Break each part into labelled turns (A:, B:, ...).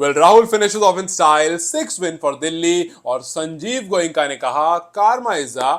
A: Well Rahul finishes of in style, 6 win for Delhi. और संजीव गोयनका ने कहा कार्मा इज अ,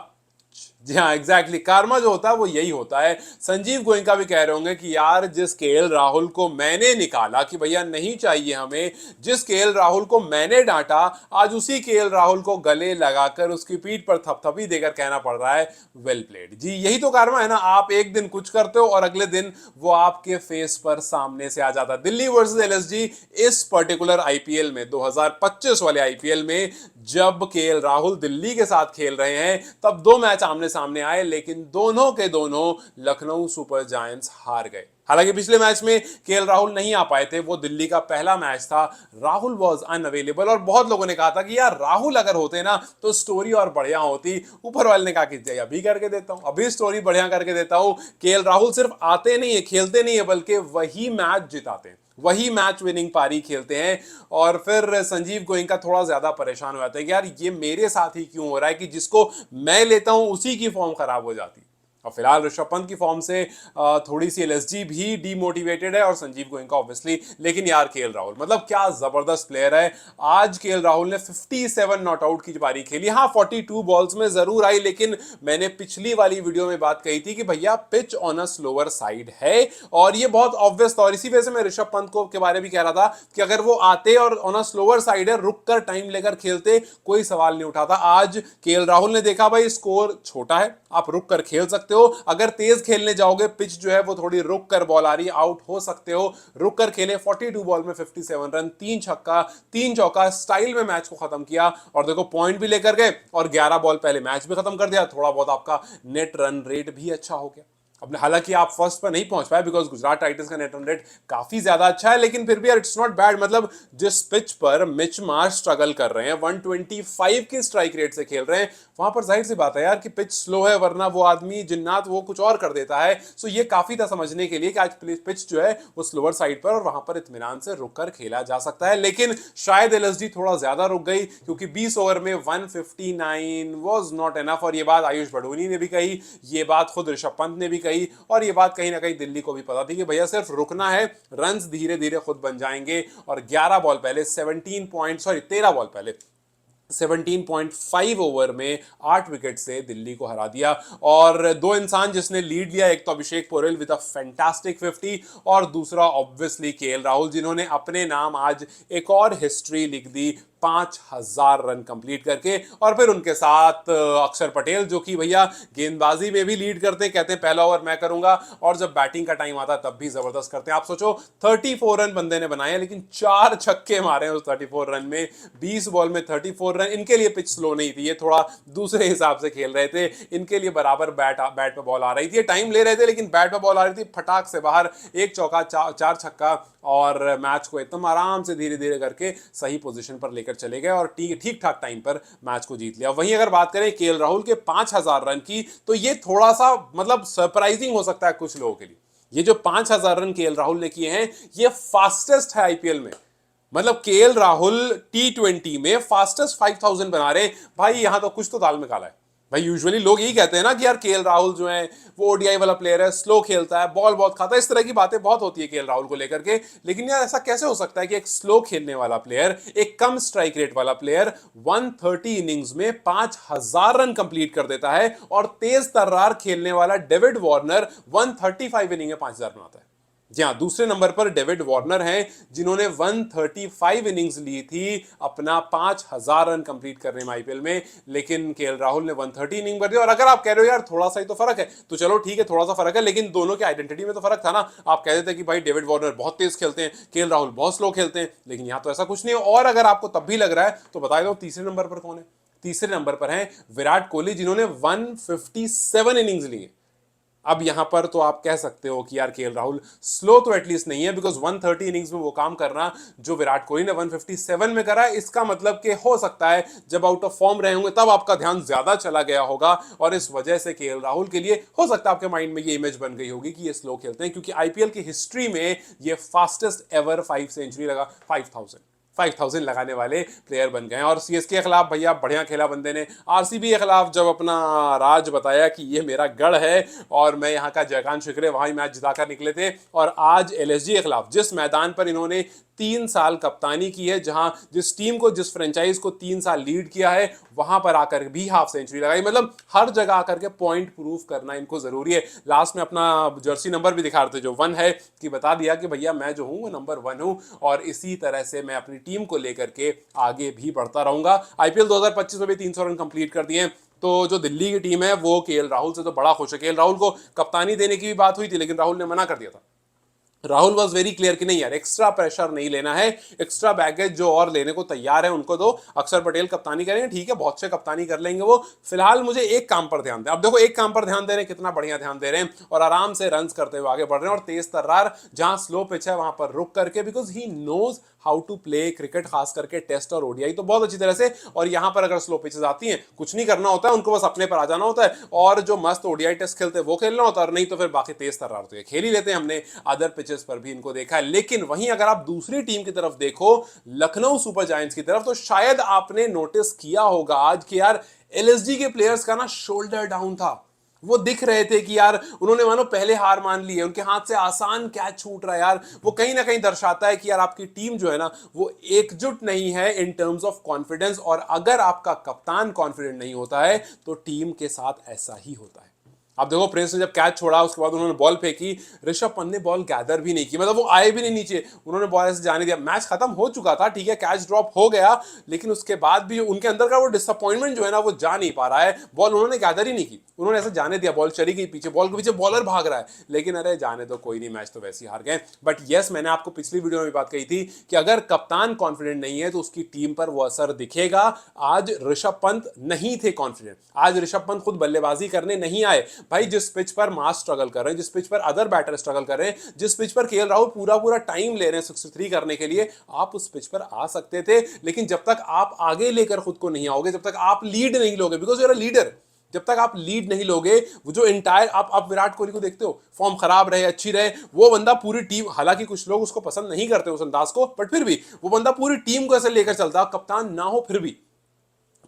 A: जी हाँ एग्जैक्टली, कार्मा जो होता है वो यही होता है। संजीव गोयनका भी कह रहे होंगे कि यार जिस केएल राहुल को मैंने निकाला कि भैया नहीं चाहिए हमें, जिस केएल राहुल को मैंने डांटा, आज उसी केएल राहुल को गले लगाकर उसकी पीठ पर थपथपी देकर कहना पड़ रहा है वेल प्लेड। जी यही तो कार्मा है ना, आप एक दिन कुछ करते हो और अगले दिन वो आपके फेस पर सामने से आ जाता है। दिल्ली वर्सेस एलएसजी इस पर्टिकुलर आईपीएल में, 2025 वाले आईपीएल में, जब केएल राहुल दिल्ली के साथ खेल रहे हैं तब दो मैच आमने सामने आए, लेकिन दोनों के दोनों लखनऊ सुपर जायंट्स हार गए। हालांकि पिछले मैच में केएल राहुल नहीं आ पाए थे, वो दिल्ली का पहला मैच था, राहुल वॉज अनअवेलेबल। और बहुत लोगों ने कहा था कि यार राहुल अगर होते ना तो स्टोरी और बढ़िया होती। ऊपर वाले ने कहा कि अभी करके देता हूं, अभी स्टोरी बढ़िया करके देता हूं। केएल राहुल सिर्फ आते नहीं है, खेलते नहीं है, बल्कि वही मैच जिताते हैं, वही मैच विनिंग पारी खेलते हैं। और फिर संजीव गोयनका थोड़ा ज्यादा परेशान हो जाते हैं कि यार ये मेरे साथ ही क्यों हो रहा है कि जिसको मैं लेता हूं उसी की फॉर्म खराब हो जाती है। और फिलहाल ऋषभ पंत की फॉर्म से थोड़ी सी एलएसजी भी डीमोटिवेटेड है और संजीव गोयनका ऑब्वियसली। लेकिन यार केएल राहुल मतलब क्या जबरदस्त प्लेयर है। आज केएल राहुल ने 57 नॉट आउट की पारी खेली। हाँ 42 बॉल्स में जरूर आई, लेकिन मैंने पिछली वाली वीडियो में बात कही थी कि भैया pitch on a slower side है और ये बहुत ऑब्वियस था। और इसी वजह से मैं ऋषभ पंत को के बारे में कह रहा था कि अगर वो आते और ऑन अ स्लोअर साइड है, रुक कर टाइम लेकर खेलते, कोई सवाल नहीं उठाता। आज केएल राहुल ने देखा भाई स्कोर छोटा है, आप रुक कर खेल सकते हो, अगर तेज खेलने जाओगे पिच जो है वो थोड़ी रुक कर बॉल आ रही है, आउट हो सकते हो, रुक कर खेले। 42 बॉल में 57 रन, 3 छक्का 3 चौका स्टाइल में मैच को खत्म किया। और देखो पॉइंट भी लेकर गए और 11 बॉल पहले मैच भी खत्म कर दिया। थोड़ा बहुत आपका नेट रन रेट भी अच्छा हो गया। अब हालांकि आप फर्स्ट पर नहीं पहुंच पाए बिकॉज गुजरात टाइटंस का नेट रन रेट काफी ज्यादा अच्छा है, लेकिन फिर भी यार इट्स नॉट बैड। मतलब जिस पिच पर मिच मार्श स्ट्रगल कर रहे हैं, 125 की स्ट्राइक रेट से खेल रहे हैं, वहां पर जाहिर सी बात है यार कि पिच स्लो है, वरना वो आदमी जिन्नात वो कुछ और कर देता है। सो ये काफी था समझने के लिए कि आज पिच जो है वो स्लोअर साइड पर और वहां पर इत्मीनान से रुक कर खेला जा सकता है। लेकिन शायद एलएसडी थोड़ा ज्यादा रुक गई क्योंकि 20 ओवर में 159 वाज नॉट एनफ। और ये बात आयुष बड़ोनी ने भी कही, ये बात खुद ऋषभ पंत ने भी कही, और ये बात कहीं ना कहीं दिल्ली को भी पता थी कि भैया सिर्फ रुकना है, रन्स धीरे धीरे खुद बन जाएंगे। और 11 बॉल पहले 17 पॉइंट, सॉरी 13 बॉल पहले 17.5 ओवर में 8 विकेट से दिल्ली को हरा दिया। और दो इंसान जिसने लीड लिया, एक तो अभिषेक पोरेल विद अ फैंटास्टिक 50 और दूसरा ऑब्वियसली केएल राहुल, जिन्होंने अपने नाम आज एक और हिस्ट्री लिख दी 5000 रन कंप्लीट करके। और फिर उनके साथ अक्षर पटेल जो कि भैया गेंदबाजी में भी लीड करते, कहते हैं पहला ओवर मैं करूंगा, और जब बैटिंग का टाइम आता तब भी जबरदस्त करते हैं। आप सोचो 34 रन बंदे ने बनाए, लेकिन 4 छक्के मारे उस 34 रन में, 20 बॉल में 34 रन। इनके लिए पिच स्लो नहीं थी, ये थोड़ा दूसरे हिसाब से खेल रहे थे, इनके लिए बराबर बैट पे बॉल आ रही थी, टाइम ले रहे थे लेकिन बैट पे बॉल आ रही थी, फटाक से बाहर, एक चौका 4 छक्का, और मैच को एकदम आराम से धीरे धीरे करके सही पोजीशन पर लेकर चले गए और ठीक ठाक टाइम पर मैच को जीत लिया। वहीं अगर बात करें केएल राहुल के 5000 रन की, तो ये थोड़ा सा मतलब सरप्राइजिंग हो सकता है कुछ लोगों के लिए। ये जो 5000 रन केएल राहुल ने किए हैं, ये फास्टेस्ट है आईपीएल में। मतलब केएल राहुल टी20 में फास्टेस्ट 5000 बना रहे भाई, यहां तो कुछ तो दाल में काला है भाई। यूजुअली लोग यही कहते हैं ना कि यार केएल राहुल जो है वो ओडीआई वाला प्लेयर है, स्लो खेलता है, बॉल बहुत खाता है, इस तरह की बातें बहुत होती है केएल राहुल को लेकर के। लेकिन यार ऐसा कैसे हो सकता है कि एक स्लो खेलने वाला प्लेयर, एक कम स्ट्राइक रेट वाला प्लेयर 130 इनिंग्स में 5000 रन कंप्लीट कर देता है, और तेज तर्रार खेलने वाला डेविड वार्नर 135 इनिंग में 5000 बनाता है। जी हाँ, दूसरे नंबर पर डेविड वार्नर हैं जिन्होंने 135 इनिंग्स ली थी अपना 5000 रन कंप्लीट करने में आईपीएल में। लेकिन केएल राहुल ने 130 इनिंग भर दी। और अगर आप कह रहे हो यार थोड़ा सा ही तो फर्क है, तो चलो ठीक है थोड़ा सा फर्क है, लेकिन दोनों की आइडेंटिटी में तो फर्क था ना। आप कह देते कि भाई डेविड वार्नर बहुत तेज खेलते हैं, केएल राहुल बहुत स्लो खेलते हैं, लेकिन यहां तो ऐसा कुछ नहीं है। और अगर आपको तब भी लग रहा है तो बता दो तीसरे नंबर पर कौन है। तीसरे नंबर पर हैं विराट कोहली, जिन्होंने 157 इनिंग्स ली। अब यहां पर तो आप कह सकते हो कि यार केएल राहुल स्लो तो एटलीस्ट नहीं है, बिकॉज 130 इनिंग्स में वो काम करना जो विराट कोहली ने 157 में करा है, इसका मतलब कि हो सकता है जब आउट ऑफ फॉर्म रहे होंगे तब आपका ध्यान ज्यादा चला गया होगा, और इस वजह से केएल राहुल के लिए हो सकता है आपके माइंड में ये इमेज बन गई होगी कि ये स्लो खेलते हैं, क्योंकि आईपीएल की हिस्ट्री में ये फास्टेस्ट एवर 5 सेंचुरी लगा 5000। 5000 लगाने वाले प्लेयर बन गए हैं। और सीएसके के खिलाफ भैया बढ़िया खेला बंदे ने। आरसीबी के खिलाफ जब अपना राज बताया कि ये मेरा गढ़ है और मैं यहाँ का जयकांत शिकरे, वहां ही मैच जिताकर निकले थे। और आज एलएसजी के खिलाफ जिस मैदान पर इन्होंने 3 साल कप्तानी की है, जहां जिस टीम को, जिस फ्रेंचाइज को 3 साल लीड किया है, वहां पर आकर भी हाफ सेंचुरी लगाई। मतलब हर जगह आकर के पॉइंट प्रूफ करना इनको जरूरी है। लास्ट में अपना जर्सी नंबर भी दिखा रहे थे जो 1 है, कि बता दिया कि भैया मैं जो हूं वो नंबर 1 हूं और इसी तरह से मैं अपनी टीम को लेकर के आगे भी बढ़ता रहूंगा। आईपीएल 2025 में भी 300 रन कंप्लीट कर दिए। तो जो दिल्ली की टीम है वो केएल राहुल से तो बड़ा खुश है। केएल राहुल को कप्तानी देने की भी बात हुई थी, लेकिन राहुल ने मना कर दिया था। राहुल वॉज वेरी क्लियर कि नहीं यार, एक्स्ट्रा प्रेशर नहीं लेना है, एक्स्ट्रा बैगेज जो और लेने को तैयार है उनको दो। अक्षर पटेल कप्तानी करेंगे, ठीक है, बहुत से कप्तानी कर लेंगे वो, फिलहाल मुझे एक काम पर ध्यान दें। अब देखो एक काम पर ध्यान दे रहे हैं, कितना बढ़िया ध्यान दे रहे हैं और आराम से रन करते हुए आगे बढ़ रहे हैं। और तेज तर्रार जहां स्लो पिच है वहां पर रुक करके, because he knows how to play cricket, खास करके टेस्ट और ओडीआई तो बहुत अच्छी तरह से। और यहां पर अगर स्लो पिचेस आती हैं, कुछ नहीं करना होता है उनको, बस अपने पर आ जाना होता है और जो मस्त ओडीआई टेस्ट खेलते हैं वो खेलना होता है, और नहीं तो फिर बाकी तेज तर्रार तो ये खेल ही लेते हैं। हमने अदर पिचेस पर भी इनको देखा है। लेकिन वहीं अगर आप दूसरी टीम की तरफ देखो, लखनऊ सुपर जायंट्स की तरफ, तो शायद आपने नोटिस किया होगा आज कि यार एलएसजी के प्लेयर्स का ना शोल्डर डाउन था। वो दिख रहे थे कि यार उन्होंने मानो पहले हार मान ली है, उनके हाथ से आसान कैच छूट रहा है। यार वो कहीं ना कहीं दर्शाता है कि यार आपकी टीम जो है ना वो एकजुट नहीं है इन टर्म्स ऑफ कॉन्फिडेंस। और अगर आपका कप्तान कॉन्फिडेंट नहीं होता है तो टीम के साथ ऐसा ही होता है। अब देखो प्रिंस ने जब कैच छोड़ा उसके बाद उन्होंने बॉल फेंकी, ऋषभ पंत ने बॉल गैदर भी नहीं की, मतलब वो आए भी नहीं नीचे, उन्होंने बॉल ऐसे जाने दिया। मैच खत्म हो चुका था, ठीक है, कैच ड्रॉप हो गया, लेकिन उसके बाद भी उनके अंदर का वो डिसअपॉइंटमेंट जो है ना वो जा नहीं पा रहा है। बॉल उन्होंने गैदर ही नहीं की, उन्होंने ऐसे जाने दिया, बॉल चली गई पीछे, बॉल के पीछे बॉलर भाग रहा है, लेकिन अरे जाने तो कोई नहीं, मैच तो वैसे ही हार गए। बट यस, मैंने आपको पिछली वीडियो में बात कही थी कि अगर कप्तान कॉन्फिडेंट नहीं है तो उसकी टीम पर वो असर दिखेगा। आज ऋषभ पंत नहीं थे कॉन्फिडेंट, आज ऋषभ पंत खुद बल्लेबाजी करने नहीं आए। भाई जिस पिच पर मास स्ट्रगल कर रहे हैं, जिस पिच पर अदर बैटर स्ट्रगल कर रहे हैं, जिस पिच पर केएल राहुल पूरा पूरा टाइम ले रहे हैं 63 करने के लिए, आप उस पिच पर आ सकते थे। लेकिन जब तक आप आगे लेकर खुद को नहीं आओगे, जब तक आप लीड नहीं लोगे, because you are a leader, जब तक आप लीड नहीं लोगे, वो जो इंटायर आप विराट कोहली को देखते हो, फॉर्म खराब रहे अच्छी रहे, वो बंदा पूरी टीम, हालांकि कुछ लोग उसको पसंद नहीं करते उस अंदाज को, बट फिर भी वो बंदा पूरी टीम को ऐसे लेकर चलता, कप्तान ना हो फिर भी,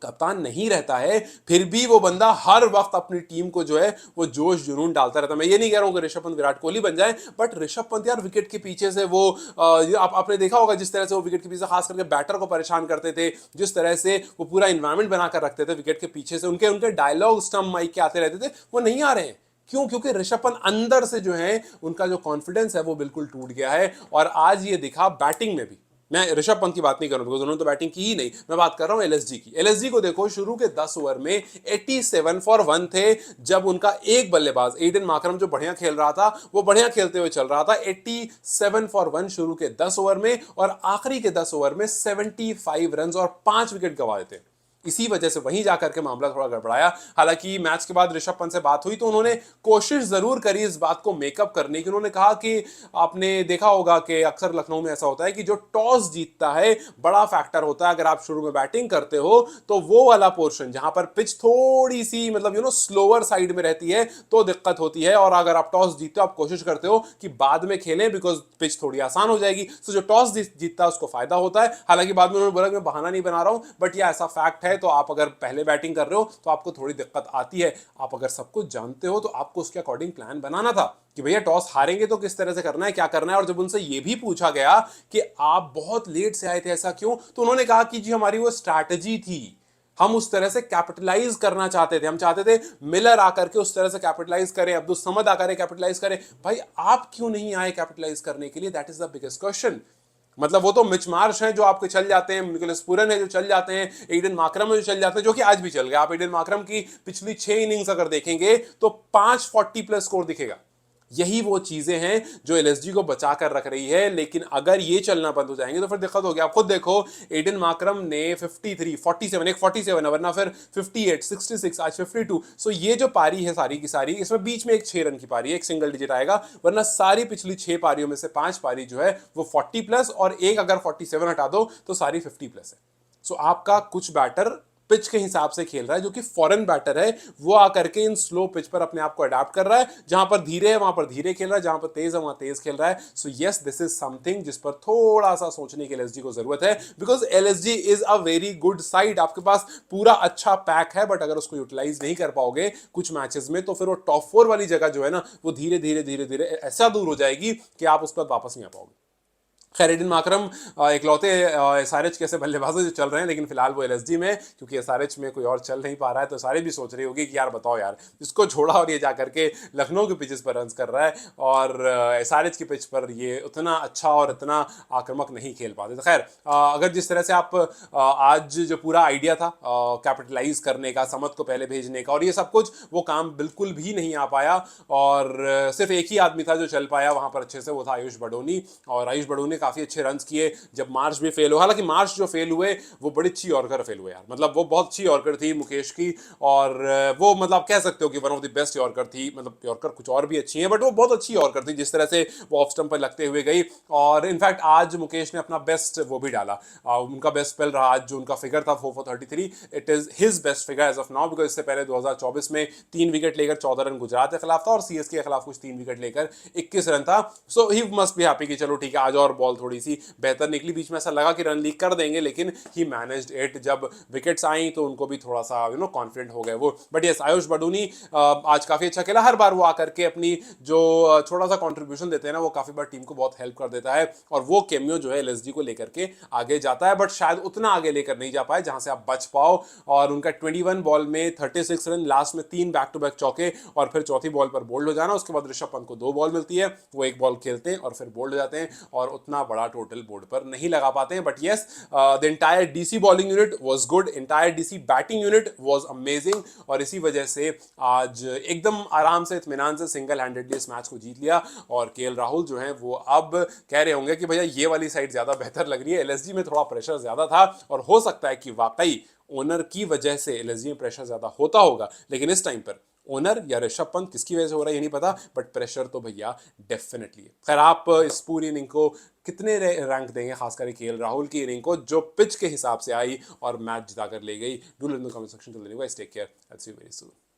A: कप्तान नहीं रहता है फिर भी वो बंदा हर वक्त अपनी टीम को जो है वो जोश जुनून डालता रहता है। मैं ये नहीं कह रहा हूं कि ऋषभ पंत विराट कोहली बन जाए, बट ऋषभ पंत यार विकेट के पीछे से वो आपने देखा होगा जिस तरह से वो विकेट के पीछे खास करके बैटर को परेशान करते थे, जिस तरह से वो पूरा इन्वायरमेंट बनाकर रखते थे विकेट के पीछे से, उनके उनके डायलॉग स्टंप माइक के आते रहते थे, वो नहीं आ रहे हैं। क्यों? क्योंकि ऋषभ पंत अंदर से जो है उनका जो कॉन्फिडेंस है वो बिल्कुल टूट गया है। और आज ये दिखा बैटिंग में भी। मैं ऋषभ पंत की बात नहीं कर रहा हूं, बिकॉज उन्होंने तो बैटिंग की ही नहीं, मैं बात कर रहा हूं एलएसजी की। एलएसजी को देखो, शुरू के 10 ओवर में 87 फॉर 1 थे, जब उनका एक बल्लेबाज एडन मार्करम जो बढ़िया खेल रहा था, वो बढ़िया खेलते हुए चल रहा था। 87 फॉर 1 शुरू के 10 ओवर में, और आखिरी के 10 ओवर में 75 रन और 5 विकेट गंवा देते। इसी वजह से वहीं जाकर के मामला थोड़ा गड़बड़ाया। हालांकि मैच के बाद ऋषभ पंत से बात हुई तो उन्होंने कोशिश जरूर करी इस बात को मेकअप करने की। उन्होंने कहा कि आपने देखा होगा कि अक्सर लखनऊ में ऐसा होता है कि जो टॉस जीतता है बड़ा फैक्टर होता है। अगर आप शुरू में बैटिंग करते हो तो वो वाला पोर्शन जहां पर पिच थोड़ी सी मतलब स्लोअर साइड में रहती है तो दिक्कत होती है, और अगर आप टॉस जीतते हो, आप कोशिश करते हो कि बाद में खेलें बिकॉज पिच थोड़ी आसान हो जाएगी। तो जो टॉस जीतता है उसको फायदा होता है। हालांकि बाद में उन्होंने बोला कि मैं बहाना नहीं बना रहा हूं, बट यह ऐसा फैक्ट है। तो आप अगर पहले बैटिंग कर रहे हो तो आपको थोड़ी दिक्कत आती है। आप अगर सब कुछ जानते हो तो आपको उसके अकॉर्डिंग प्लान बनाना था कि भैया टॉस हारेंगे तो किस तरह से करना है, क्या करना है। और जब उनसे यह भी पूछा गया कि आप बहुत लेट से आए थे, ऐसा क्यों, तो उन्होंने कहा कि जी हमारी वो स्ट्रैटेजी थी, हम उस तरह से कैपिटलाइज करना चाहते थे। हम चाहते थे मिलर आकर के उस तरह से कैपिटलाइज करें, अब्दुल समद आकर कैपिटलाइज करें। भाई आप क्यों नहीं आए कैपिटलाइज करने के लिए? That is the biggest question. मतलब वो तो मिच मार्श हैं जो आपके चल जाते हैं, निकोलस पूरन है जो चल जाते हैं, एडन मार्करम है जो चल जाते हैं, जो कि आज भी चल गए। आप एडन मार्करम की पिछली 6 इनिंग्स अगर देखेंगे तो 540 प्लस स्कोर दिखेगा। यही वो चीजें हैं जो एलएसजी को बचा कर रख रही है। लेकिन अगर ये चलना बंद हो जाएंगे तो फिर दिक्कत हो गया। आप खुद देखो, एडन मार्करम ने 53, 47, एक 47 वरना फिर 58, 66, आज 52। सो ये जो पारी है सारी की सारी, इसमें बीच में एक 6 रन की पारी है, एक सिंगल डिजिट आएगा, वरना सारी पिछली 6 पारियों में से 5 पारी जो है वो 40 प्लस, और एक अगर 47 हटा दो तो सारी 50 प्लस है। सो आपका कुछ बैटर पिच के हिसाब से खेल रहा है, जो कि फॉरेन बैटर है, वो आकर के इन स्लो पिच पर अपने आप को अडाप्ट कर रहा है। जहां पर धीरे है वहां पर धीरे खेल रहा है, जहां पर तेज है वहां तेज खेल रहा है। So yes, this is something जिस पर थोड़ा सा सोचने की एलएसजी को जरूरत है, because LSG is a very good side. आपके पास पूरा अच्छा पैक है, बट अगर उसको यूटिलाइज नहीं कर पाओगे कुछ मैचेस में, तो फिर वो टॉप 4 वाली जगह जो है ना, वो धीरे धीरे धीरे धीरे ऐसा दूर हो जाएगी कि आप उस पर वापस नहीं आ पाओगे। खैर, एडन मार्करम इकलौते एसआरएच के ऐसे बल्लेबाज जो चल रहे हैं, लेकिन फिलहाल वो एलएसजी में, क्योंकि एसआरएच में कोई और चल नहीं पा रहा है, तो सारे भी सोच रही होगी कि यार बताओ यार, इसको छोड़ा और ये जाकर के लखनऊ के पिचेस पर रन कर रहा है, और एसआरएच की पिच पर ये उतना अच्छा और इतना आक्रामक नहीं खेल पाते। तो खैर, अगर जिस तरह से आप आज जो पूरा आइडिया था कैपिटलाइज करने का, समत को पहले भेजने का और ये सब कुछ, वो काम बिल्कुल भी नहीं आ पाया, और सिर्फ एक ही आदमी था जो चल पाया वहां पर अच्छे से, वो था आयुष बडोनी। और आयुष बडोनी काफी अच्छे रन्स किए जब मार्च भी फेल हुआ। हालांकि मार्च जो फेल हुए वो बड़ी अच्छी यॉर्कर फेल हुए यार, मतलब वो बहुत अच्छी यॉर्कर थी मुकेश की, और वो मतलब कह सकते हो कि one of the best yorker थी। मतलब यॉर्कर कुछ और भी अच्छी है, बट वो बहुत अच्छी यॉर्कर थी, जिस तरह से वो ऑफ स्टंप पर लगते हुए गई। और इनफैक्ट आज मुकेश ने अपना बेस्ट वो भी डाला, उनका बेस्ट स्पेल रहा आज, जो उनका फिगर था 4 for 33, it is his best figure as of now, because इससे पहले 2024 में 3 विकेट लेकर 14 रन गुजरात के खिलाफ था, और सीएसके के खिलाफ कुछ 3 विकेट लेकर 21 रन था। सो ही मस्ट बी हैप्पी कि चलो ठीक है, आज और बॉल थोड़ी सी बेहतर निकली। बीच में ऐसा लगा कि रन लीक कर देंगे, लेकिन ही मैनेज्ड इट। जब विकेट्स आई तो उनको भी थोड़ा सा कॉन्फिडेंट हो गए वो। बट यस, आयुष बडोनी आज काफी अच्छा खेला। हर बार वो आकर के अपनी जो छोटा सा कॉन्ट्रीब्यूशन देते हैं ना, वो काफी बार टीम को बहुत हेल्प कर देता है, और वो केमियो जो है एलएसजी को लेकर के आगे जाता है, बट शायद उतना आगे लेकर नहीं जा पाए जहां से आप बच पाओ। और उनका 21 बॉल में 36 रन, लास्ट में 3 बैक टू बैक चौके, और फिर चौथी बॉल पर बोल्ड हो जाना। उसके बाद ऋषभ पंत को 2 बॉल मिलती है, वो 1 बॉल खेलते हैं और फिर बोल्ड हो जाते हैं, और उतना बड़ा टोटल बोर्ड पर नहीं लगा पाते हैं। But yes, the entire DC bowling unit was good, entire DC batting unit was amazing, और इसी वजह से आज एकदम आराम से इत्मीनान से सिंगल हैंडेडली इस मैच को जीत लिया। और केएल राहुल जो है वो अब कह रहे होंगे कि भैया ये वाली साइड ज्यादा बेहतर लग रही है, एलएसजी में थोड़ा प्रेशर ज्यादा था, और हो सकता है कि वाकई ओनर की वजह से एलएसजी में प्रेशर ज्यादा होता होगा, लेकिन इस टाइम पर ओनर या ऋषभ पंत किसकी वजह से हो रहा है ये नहीं पता, बट प्रेशर तो भैया डेफिनेटली है। खैर, आप इस पूरी इनिंग को कितने रैंक देंगे, खासकर केएल राहुल की इनिंग को, जो पिच के हिसाब से आई और मैच जिताकर ले गई? Do let in the comment section. Till then, guys, take care, I will see you very soon.